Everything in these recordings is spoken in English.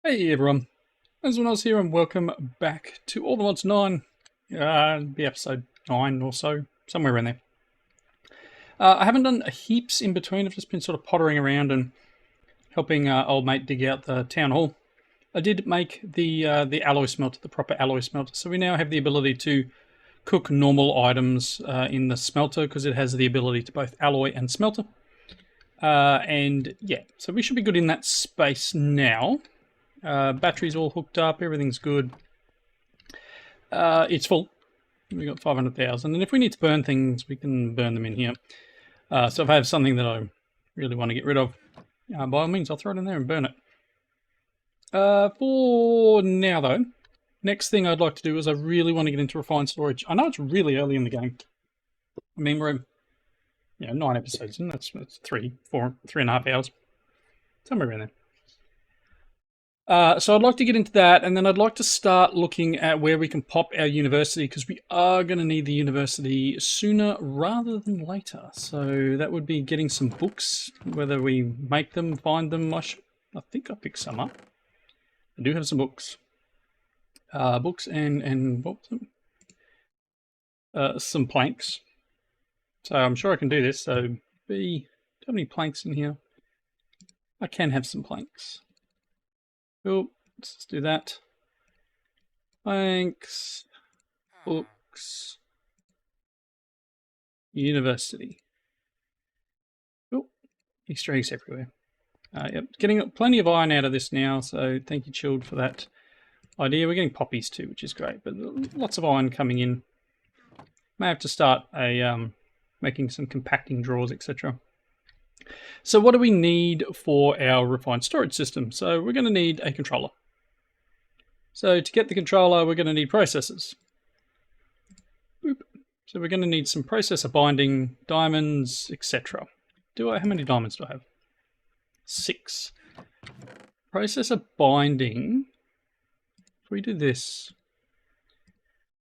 Hey everyone, as when I was here and welcome back to All the Mods 9, the episode 9 or so, somewhere around there. I haven't done heaps in between, I've just been sort of pottering around and helping old mate dig out the town hall. I did make the alloy smelter, the proper alloy smelter, so we now have the ability to cook normal items in the smelter because it has the ability to both alloy and smelter. And yeah, so we should be good in that space now. Batteries all hooked up, everything's good. It's full. We've got 500,000, and if we need to burn things, we can burn them in here. So if I have something that I really want to get rid of, by all means, I'll throw it in there and burn it. For now, though, next thing I'd like to do is I really want to get into refined storage. I know it's really early in the game. I mean, we're 9 episodes in. That's 3.5 hours, somewhere around there. So I'd like to get into that, and then I'd like to start looking at where we can pop our university, because we are going to need the university sooner rather than later. So that would be getting some books, whether we make them, find them. I think I picked some up. I do have some books. Books and what was it? Some planks. So I'm sure I can do this. So do you have any planks in here? I can have some planks. Cool, let's just do that. Planks, books, university. Cool, Easter eggs everywhere. Yep, getting plenty of iron out of this now, so thank you, Chilled, for that idea. We're getting poppies too, which is great, but lots of iron coming in. May have to start making some compacting drawers, etc. So what do we need for our refined storage system? So we're going to need a controller. So to get the controller, we're going to need processors. Boop. So we're going to need some processor binding, diamonds, etc. How many diamonds do I have? 6. Processor binding. If we do this,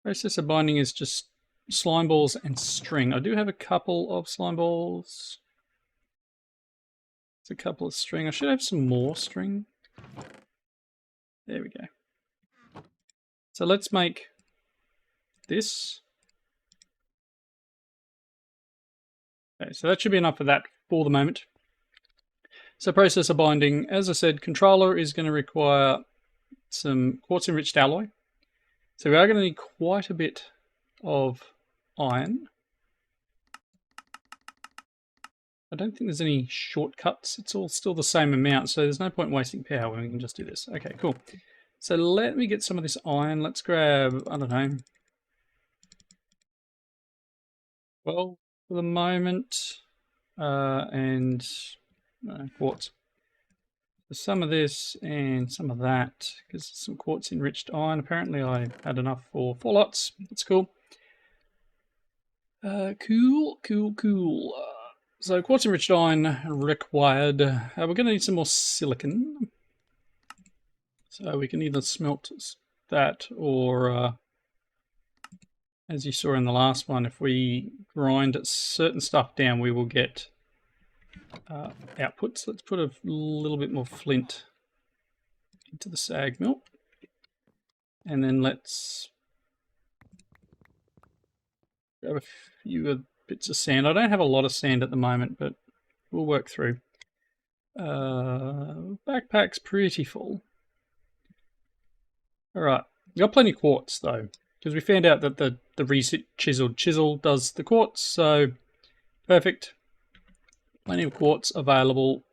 processor binding is just slime balls and string. I do have a couple of slime balls. There's a couple of string. I should have some more string. There we go. So let's make this. Okay, so that should be enough for that for the moment. So processor binding, as I said, controller is going to require some quartz enriched alloy. So we are going to need quite a bit of iron. I don't think there's any shortcuts. It's all still the same amount, so there's no point wasting power when we can just do this. Okay, cool. So let me get some of this iron. Let's grab, I don't know, 12 for the moment, and quartz. So some of this and some of that, because some quartz enriched iron. Apparently I had enough for 4 lots. That's cool. Cool. So quartz enriched iron required. We're going to need some more silicon. So we can either smelt that or, as you saw in the last one, if we grind certain stuff down, we will get outputs. Let's put a little bit more flint into the sag mill. And then let's grab a few bits of sand. I don't have a lot of sand at the moment, but we'll work through. Backpack's pretty full. Alright, we've got plenty of quartz though, because we found out that the resit chiseled chisel does the quartz, so perfect. Plenty of quartz available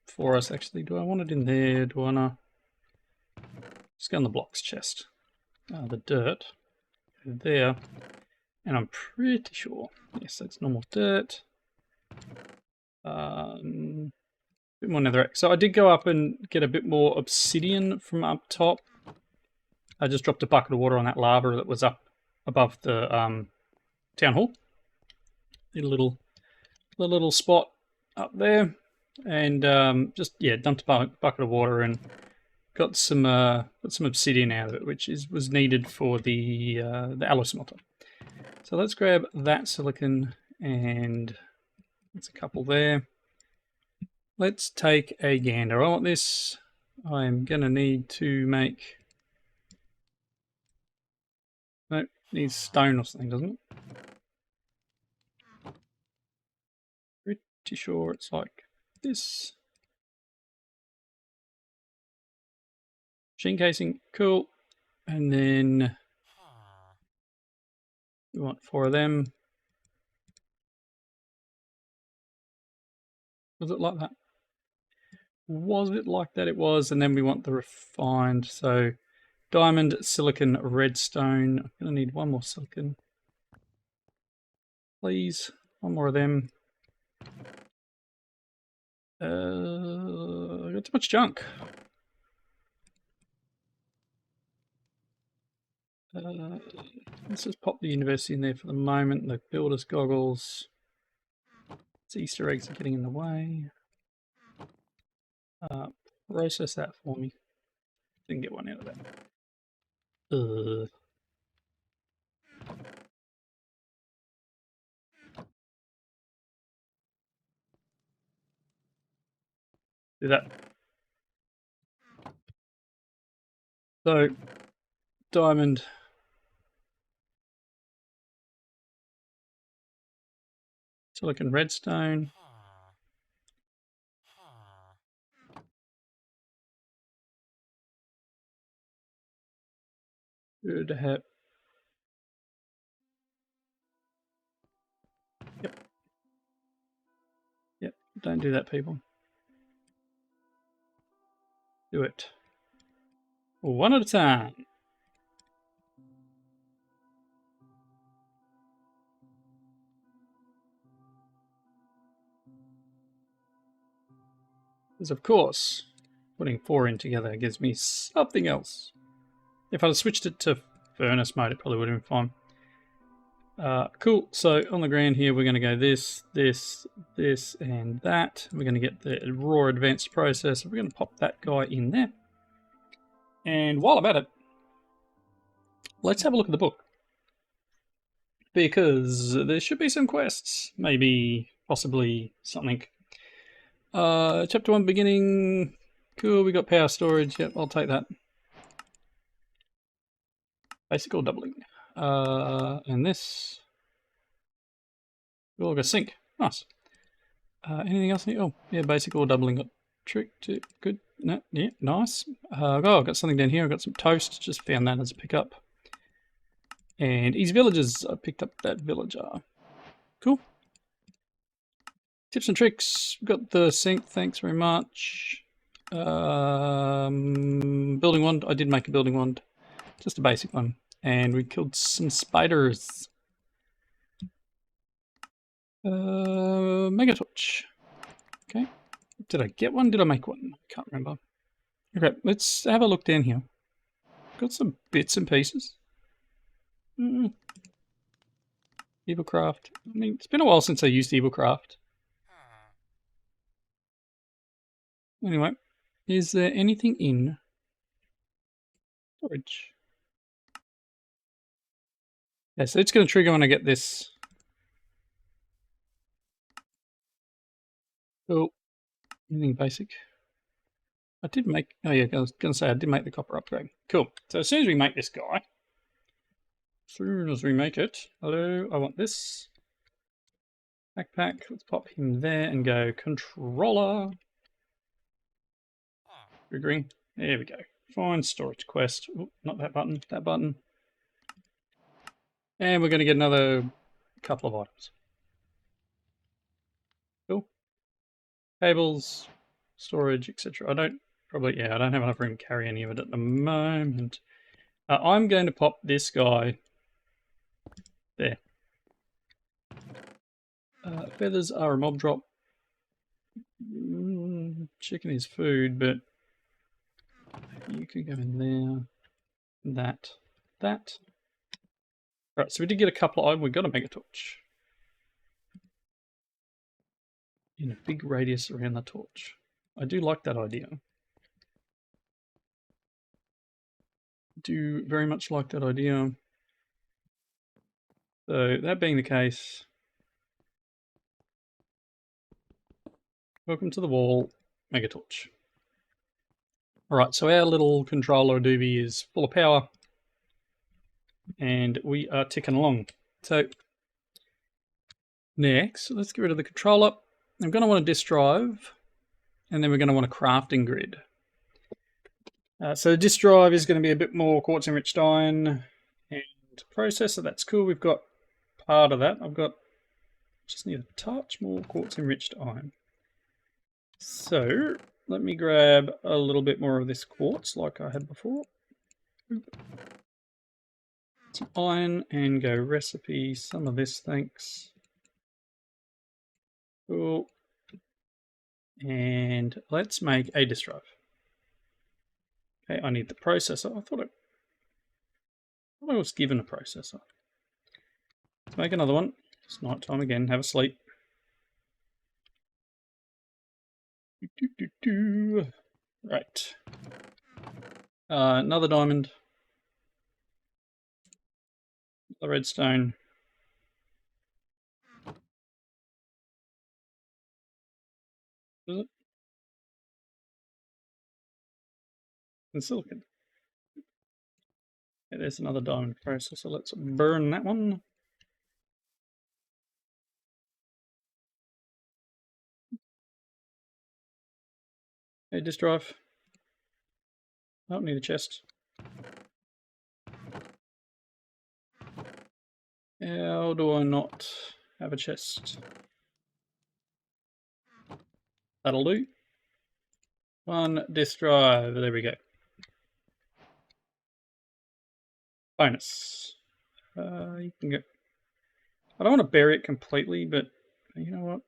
for us. Actually, do I want it in there? Do I want to just go on the blocks chest? The dirt there. And I'm pretty sure, yes, that's normal dirt. A bit more netherrack. So I did go up and get a bit more obsidian from up top. I just dropped a bucket of water on that lava that was up above the town hall. The little spot up there, and just dumped a bucket of water and got some obsidian out of it, which was needed for the alloy smelter. So let's grab that silicon, and that's a couple there. Let's take a gander. I want this I'm going to need to make... No, it needs stone or something, doesn't it? Pretty sure it's like this. Machine casing, cool. And then we want 4 of them. Was it like that? Was it like that? It was. And then we want the refined. So diamond, silicon, redstone. I'm going to need 1 more silicon. Please. 1 more of them. I got too much junk. Let's just pop the university in there for the moment. The builder's goggles. It's Easter eggs are getting in the way. Process that for me. Didn't get one out of that. Do that. So, diamond. Silicon redstone. Good to have. Yep. Yep. Don't do that, people. Do it. 1 at a time. Because, of course, putting 4 in together gives me something else. If I'd switched it to furnace mode, it probably would have been fine. Cool. So on the ground here, we're going to go this, this, this, and that. We're going to get the raw advanced processor. We're going to pop that guy in there. And while I'm at it, let's have a look at the book. Because there should be some quests. Maybe, possibly something. Chapter 1 beginning. Cool, we got power storage. Yep, I'll take that. Basic or doubling. And this. We'll go sync. Nice. Anything else? Oh, yeah, basic or doubling. Got trick to good. No, yeah, nice. Oh, I've got something down here. I've got some toast. Just found that as a pickup. And easy villagers. I picked up that villager. Cool. Tips and tricks. Got the sync. Thanks very much. Building wand. I did make a building wand. Just a basic one. And we killed some spiders. Mega torch. Okay. Did I get one? Did I make one? I can't remember. Okay, let's have a look down here. Got some bits and pieces. Evilcraft. I mean, it's been a while since I used Evilcraft. Anyway, is there anything in storage? Yeah, so it's going to trigger when I get this. Oh, anything basic? I did make, oh yeah, I was going to say I did make the copper upgrade. Cool. So as soon as we make this guy, hello, I want this. Backpack, let's pop him there and go controller. Triggering, there we go. Find storage quest. Ooh, not that button, that button. And we're going to get another couple of items. Cool. Cables, storage, etc. I don't have enough room to carry any of it at the moment. I'm going to pop this guy there. Feathers are a mob drop. Chicken is food, but you can go in there. That. Right, so we did get a couple of items. We got a mega torch. In a big radius around the torch. I do like that idea. Do very much like that idea. So that being the case, welcome to the wall, mega torch. Alright, so our little controller doobie is full of power and we are ticking along. So next, let's get rid of the controller. I'm going to want a disk drive and then we're going to want a crafting grid. So the disk drive is going to be a bit more quartz enriched iron and processor. That's cool. We've got part of that. I've got just need a touch more quartz enriched iron. So let me grab a little bit more of this quartz like I had before. Some iron and go recipe. Some of this, thanks. Cool. And let's make a disk drive. Okay, I need the processor. I thought I was given a processor. Let's make another one. It's night time again. Have a sleep. Right. Another diamond. The redstone. Is it? And silicon. Okay, there's another diamond processor. Let's burn that one. Okay, disk drive. I don't need a chest. How do I not have a chest? That'll do. One disk drive. There we go. Bonus. You can get. I don't want to bury it completely, but you know what?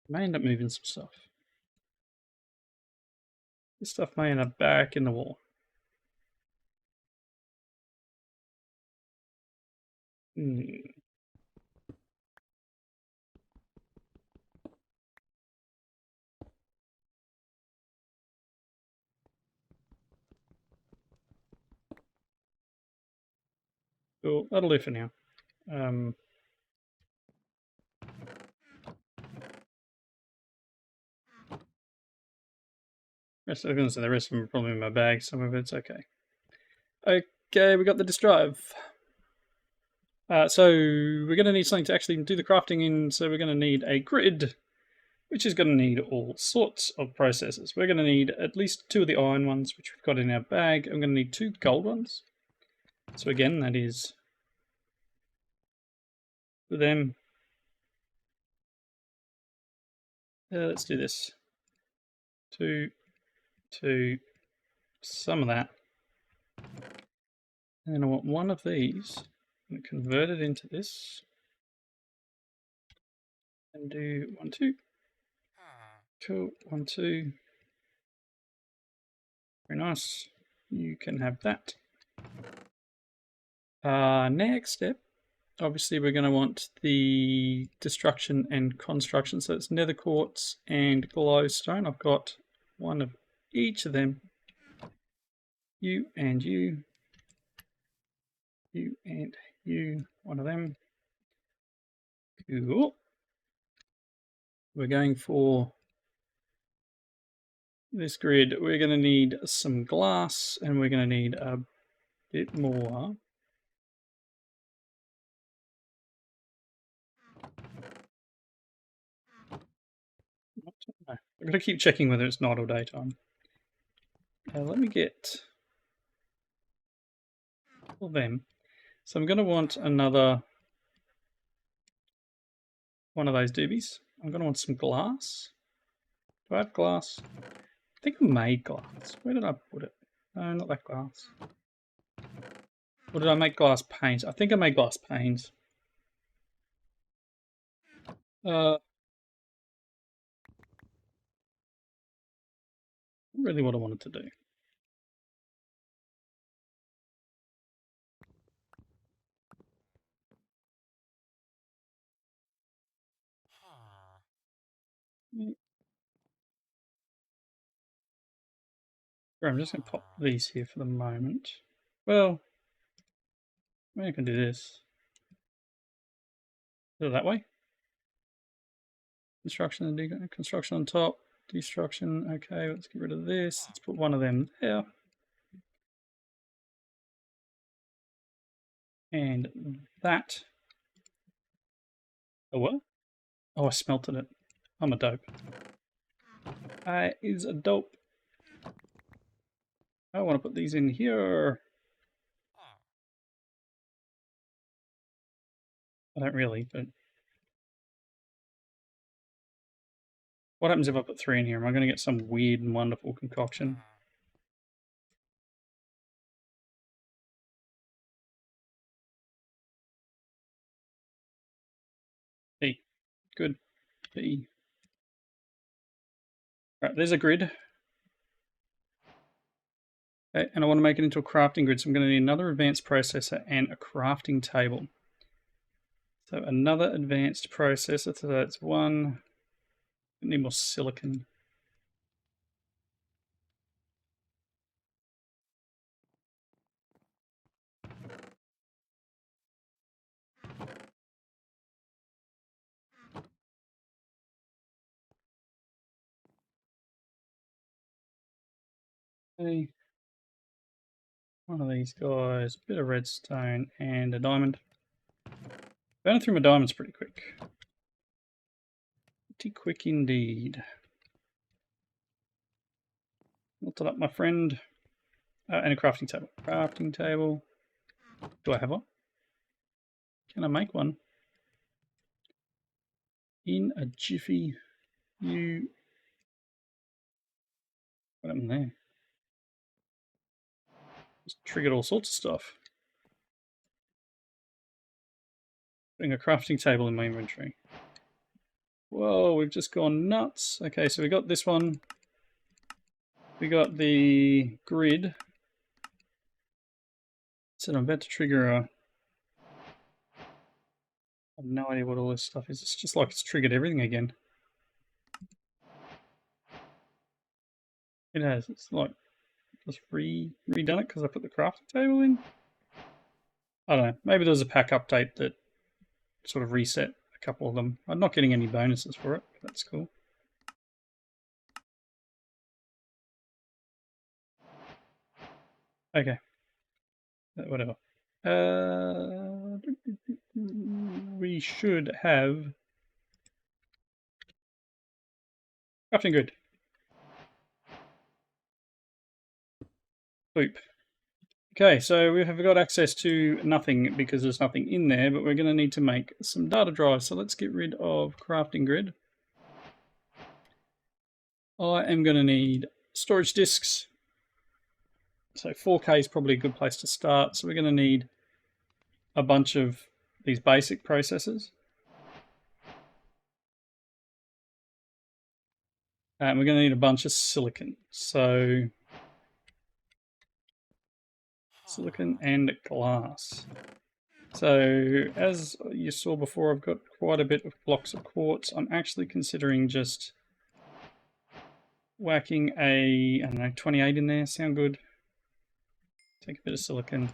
I may end up moving some stuff. This stuff may end up back in the wall. Cool, that'll do for now. Rest of the rest of them are probably in my bag. Some of it's okay. Okay, we got the disk drive. So we're going to need something to actually do the crafting in. So we're going to need a grid, which is going to need all sorts of processors. We're going to need at least 2 of the iron ones, which we've got in our bag. I'm going to need 2 gold ones. So again, that is for them. Let's do this. 2, 2, some of that. And then I want one of these and convert it into this. And do 1, 2. Cool, 1, 2. Very nice. You can have that. Next step, obviously we're going to want the destruction and construction. So it's nether quartz and glowstone. I've got one of each of them. You and you. You and you. One of them. Cool. We're going for this grid. We're going to need some glass and we're going to need a bit more. I'm going to keep checking whether it's night or daytime. Let me get all them. So I'm going to want another one of those doobies. I'm going to want some glass. Do I have glass? I think I made glass. Where did I put it? No, not that glass. Or did I make glass panes? I think I made glass panes. Really what I wanted to do. I'm just going to pop these here for the moment. Well, maybe I can do this. Go that way. Construction and construction on top. Destruction. Okay, let's get rid of this. Let's put one of them there. And that. Oh, what? Oh, I smelted it. I'm a dope. I is a dope. I want to put these in here. I don't really, but what happens if I put 3 in here? Am I going to get some weird and wonderful concoction? B. Good. B. Right, there's a grid. Okay, and I want to make it into a crafting grid, so I'm going to need another advanced processor and a crafting table. So another advanced processor, so that's one. I need more silicon. Okay. One of these guys, a bit of redstone and a diamond. Burning through my diamonds pretty quick. Pretty quick indeed. Melt it up, my friend. And a crafting table. Crafting table. Do I have one? Can I make one? In a jiffy. What happened there? Just triggered all sorts of stuff. Putting a crafting table in my inventory. Whoa, we've just gone nuts. Okay, so we got this one. We got the grid. So I'm about to trigger a... I have no idea what all this stuff is. It's just like it's triggered everything again. It has. It's like just redone it because I put the crafting table in. I don't know. Maybe there was a pack update that sort of reset a couple of them. I'm not getting any bonuses for it. But that's cool. Okay. Whatever. We should have crafting grid. Boop. Okay, so we have got access to nothing because there's nothing in there, but we're going to need to make some data drives. So let's get rid of crafting grid. I am going to need storage disks. So 4K is probably a good place to start. So we're going to need a bunch of these basic processors. And we're going to need a bunch of silicon. So silicon and glass. So as you saw before, I've got quite a bit of blocks of quartz. I'm actually considering just whacking a, I don't know, 28 in there. Sound good? Take a bit of silicon.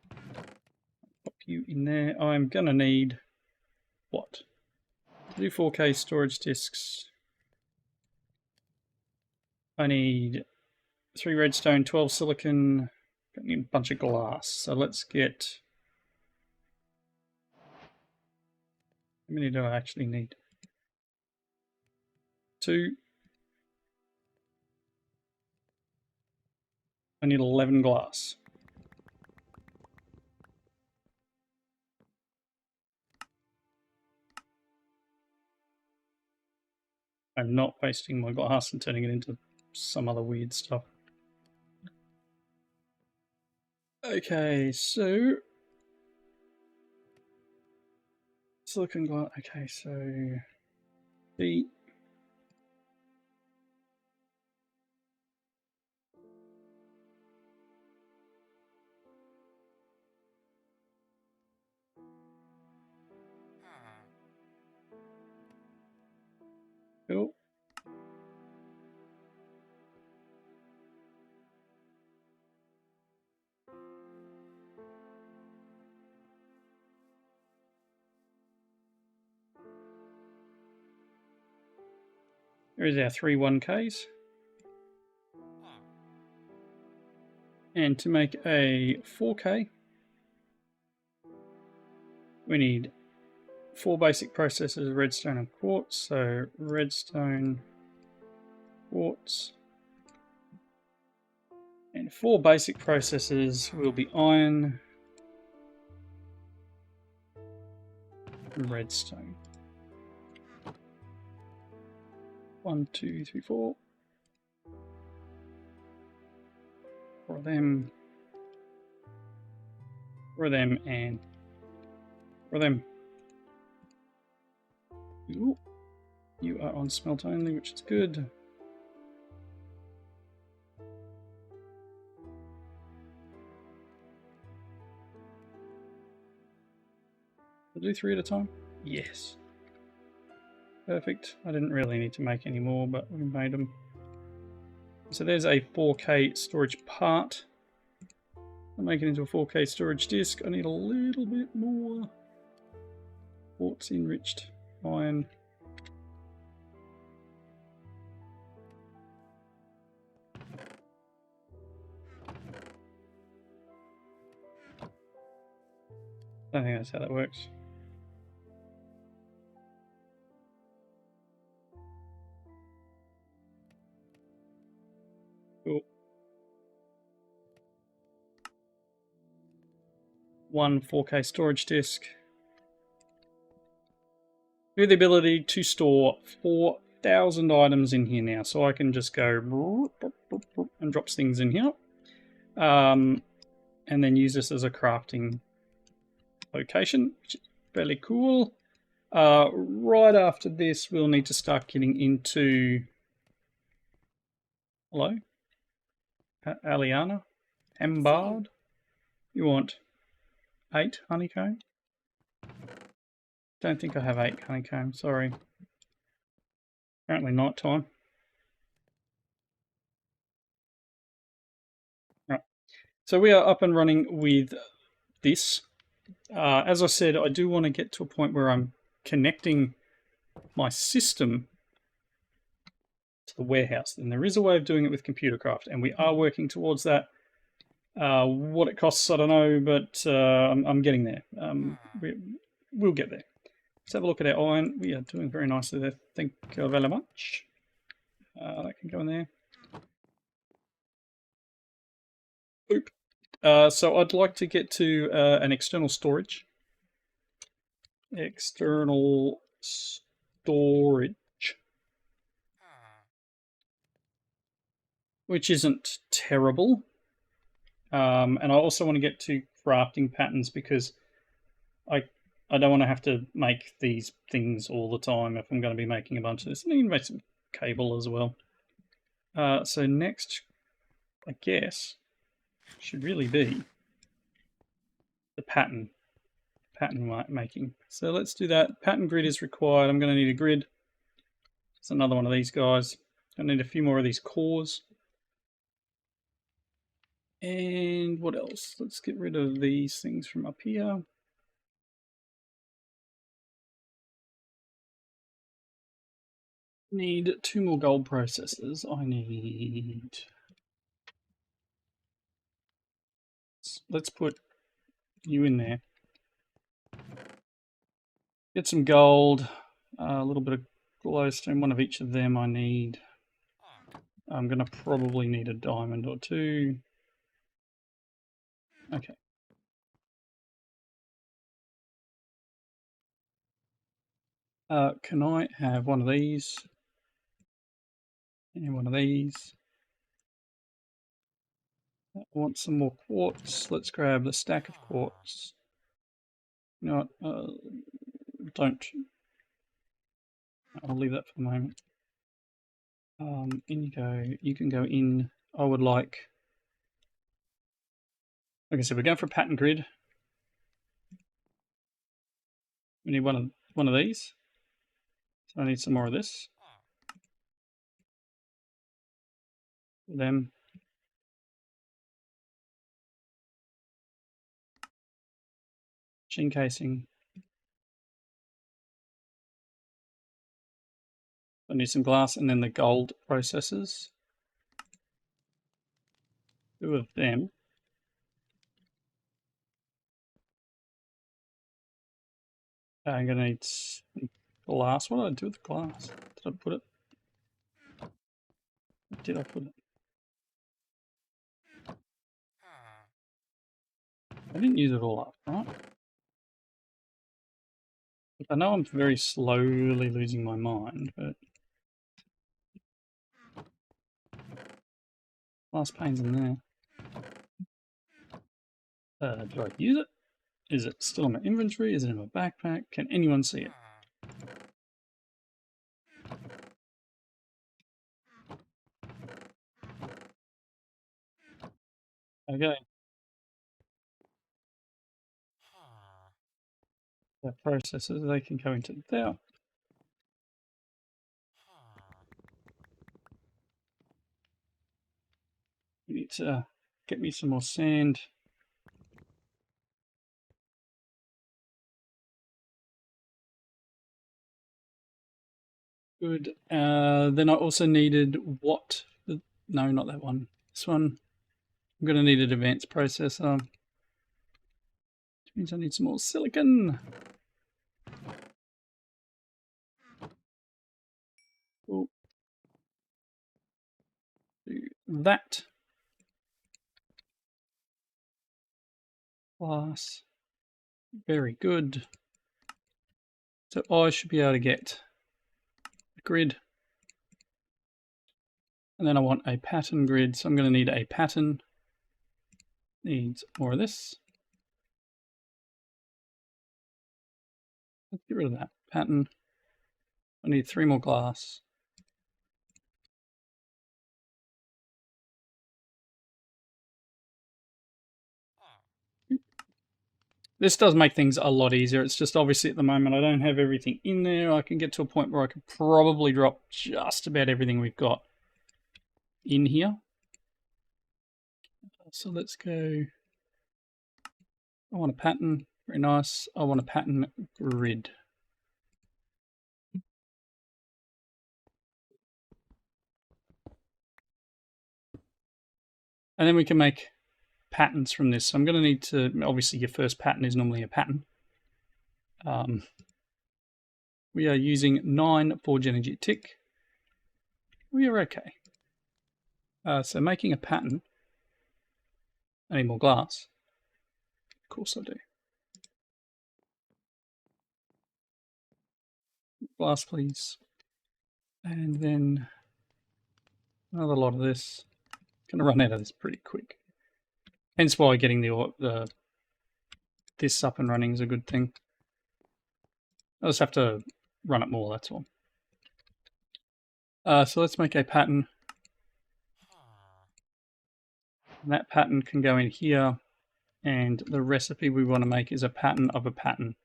Pop you in there. I'm going to need what? To do 4K storage disks, I need 3 redstone, 12 silicon, got a bunch of glass. So let's get... How many do I actually need? 2. I need 11 glass. I'm not wasting my glass and turning it into some other weird stuff. Okay, so silicon glass. Okay, so the cool. There's our 3 1Ks. And to make a 4K, we need 4 basic processors, redstone and quartz. So redstone, quartz, and 4 basic processors will be iron, and redstone. 1, 2, 3, 4. 4 of them. 4 of them and 4 of them. Ooh, you are on smelt only, which is good. I'll do 3 at a time? Yes. Perfect. I didn't really need to make any more, but we made them. So there's a 4K storage part. I'll make it into a 4K storage disk. I need a little bit more quartz enriched iron. I don't think that's how that works. Cool. 1 4K storage disk. We have the ability to store 4,000 items in here now, so I can just go and drop things in here. And then use this as a crafting location, which is fairly cool. Right after this, we'll need to start getting into... Hello? Aliana? Hambard? You want 8 honeycomb? Don't think I have 8 honeycomb, sorry. Apparently night time. Right. So we are up and running with this. As I said, I do want to get to a point where I'm connecting my system to the warehouse. And there is a way of doing it with computer craft, and we are working towards that. What it costs, I don't know, but I'm getting there. We'll get there. Let's have a look at our iron. We are doing very nicely there. Thank you very much. That can go in there. Oop. So I'd like to get to an external storage. External storage. Which isn't terrible. And I also want to get to crafting patterns because I don't want to have to make these things all the time if I'm going to be making a bunch of this. And I can make some cable as well. So next, I guess, should really be the pattern making. So let's do that. Pattern grid is required. I'm going to need a grid. It's another one of these guys. I need a few more of these cores. And what else? Let's get rid of these things from up here. Need 2 more gold processors. I need... Let's put you in there. Get some gold, a little bit of glowstone, 1 of each of them I need. I'm going to probably need a diamond or 2. Okay. Can I have 1 of these? And 1 of these. I want some more quartz. Let's grab the stack of quartz. You know what? Don't. I'll leave that for the moment. In you go. You can go in. I would like... Like I said, we're going for a pattern grid. We need one of these. So I need some more of this. For them. Machine casing. I need some glass, and then the gold processors. 2 of them. I'm gonna need glass. What did I do with the glass? Did I put it? Where did I put it? I didn't use it all up, right? I know I'm very slowly losing my mind, but glass pane's in there. Do I use it? Is it still in my inventory? Is it in my backpack? Can anyone see it? Okay. The processors, they can go into there. We need to get me some more sand. Good. Then I also needed what? No, not that one. This one. I'm going to need an advanced processor. Which means I need some more silicon. Cool. Do that. Glass. Very good. So I should be able to get a grid. And then I want a pattern grid. So I'm going to need a pattern. Needs more of this. Let's get rid of that pattern. I need 3 more glass. This does make things a lot easier. It's just obviously at the moment I don't have everything in there. I can get to a point where I could probably drop just about everything we've got in here. So let's go. I want a pattern. Very nice. I want a pattern grid. And then we can make patterns from this. So I'm going to need to, obviously your first pattern is normally a pattern. We are using 9 forge energy tick. We are okay. So making a pattern. I need more glass. Of course I do. Glass, please. And then another lot of this. Going to run out of this pretty quick. Hence why getting this up and running is a good thing. I just have to run it more, that's all. So let's make a pattern. And that pattern can go in here. And the recipe we want to make is a pattern of a pattern.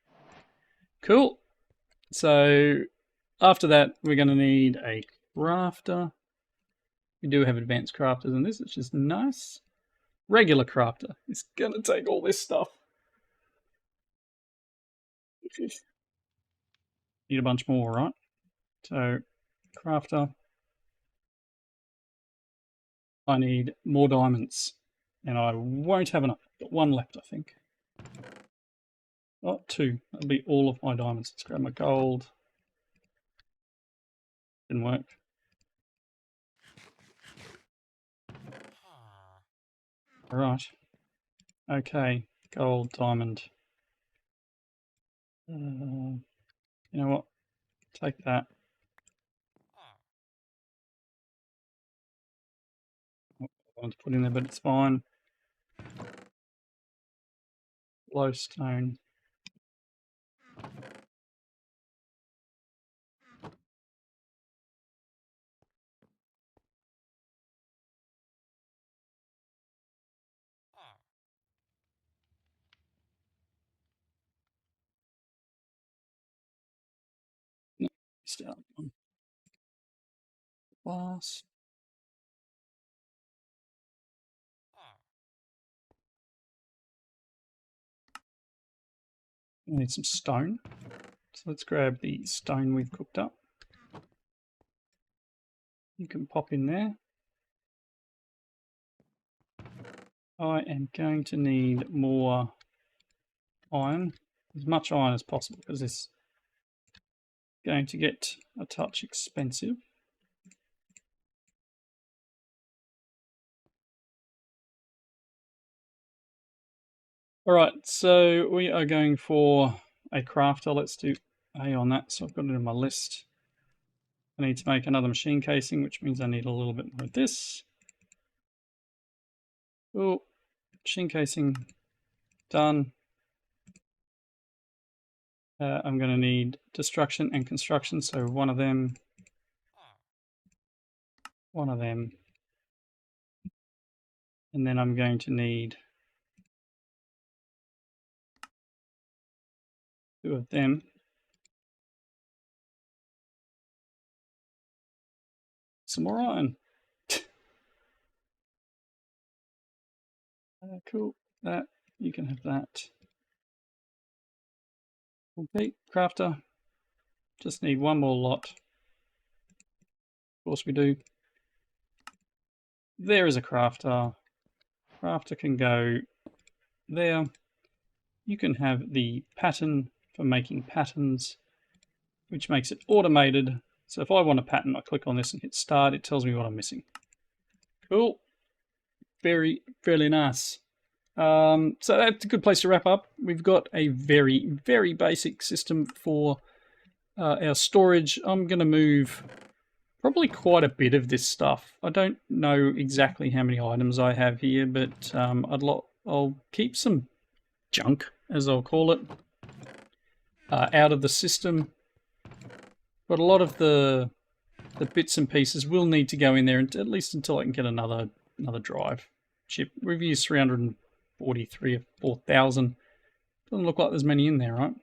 Cool. So after that, we're going to need a crafter. We do have advanced crafters in this, which is nice. Regular crafter is going to take all this stuff. Need a bunch more, right? So crafter. I need more diamonds. And I won't have enough. I've got 1 left, I think. Oh, 2. That'll be all of my diamonds. Let's grab my gold. Didn't work. Alright. Okay. Gold, diamond. You know what? Take that. I want to put in there, but it's fine. Glowstone. No, start one. Glass. I need some stone. So let's grab the stone we've cooked up. You can pop in there. I am going to need more iron, as much iron as possible, because this is going to get a touch expensive. All right, so we are going for a crafter. Let's do A on that. So I've got it in my list. I need to make another machine casing, which means I need a little bit more of this. Oh, machine casing done. I'm going to need destruction and construction, so one of them, and then I'm going to need 2 of them. Some more iron. Cool. That, you can have that. Okay, crafter. Just need one more lot. Of course we do. There is a crafter. Crafter can go there. You can have the pattern for making patterns, which makes it automated. So if I want a pattern, I click on this and hit start. It tells me what I'm missing. Cool. Fairly nice. So that's a good place to wrap up. We've got a very basic system for our storage. I'm going to move probably quite a bit of this stuff. I don't know exactly how many items I have here, but I'll keep some junk, as I'll call it, out of the system. But a lot of the bits and pieces will need to go in there, at least until I can get another drive chip. We've used 343 of 4,000. Doesn't look like there's many in there, right?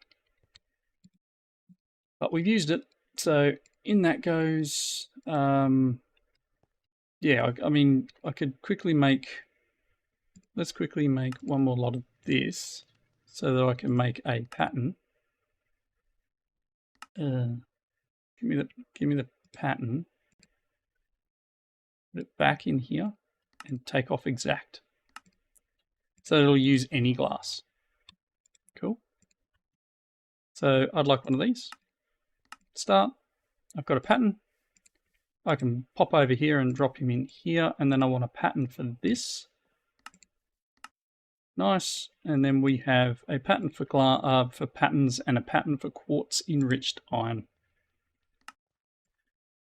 But we've used it, so in that goes. Yeah, I mean, I could quickly make. Let's quickly make one more lot of this, so that I can make a pattern. Give me the pattern. Put it back in here, and take off exact. So it'll use any glass. Cool. So I'd like one of these. Start. I've got a pattern. I can pop over here and drop him in here, and then I want a pattern for this. Nice. And then we have a pattern for patterns and a pattern for quartz enriched iron.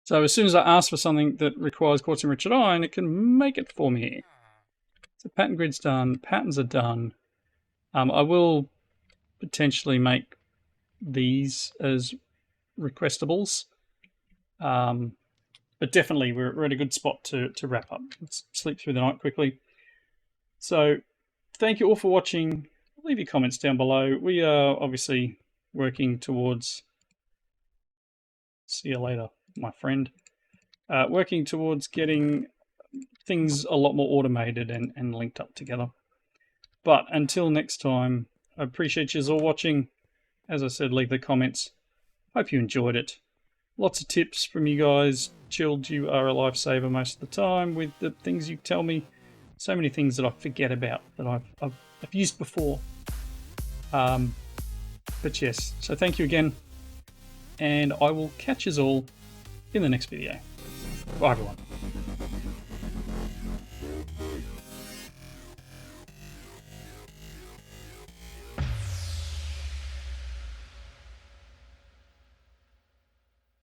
So as soon as I ask for something that requires quartz enriched iron, it can make it for me. So pattern grid's done. Patterns are done. I will potentially make these as requestables. But definitely we're at a good spot to wrap up. Let's sleep through the night quickly. So thank you all for watching. Leave your comments down below. We are obviously working towards, see you later, my friend, working towards getting things a lot more automated and linked up together. But until next time, I appreciate you all watching. As I said, leave the comments. Hope you enjoyed it. Lots of tips from you guys. Chilled, you are a lifesaver most of the time with the things you tell me. So many things that I forget about that I've used before. But yes, so thank you again. And I will catch you all in the next video. Bye everyone.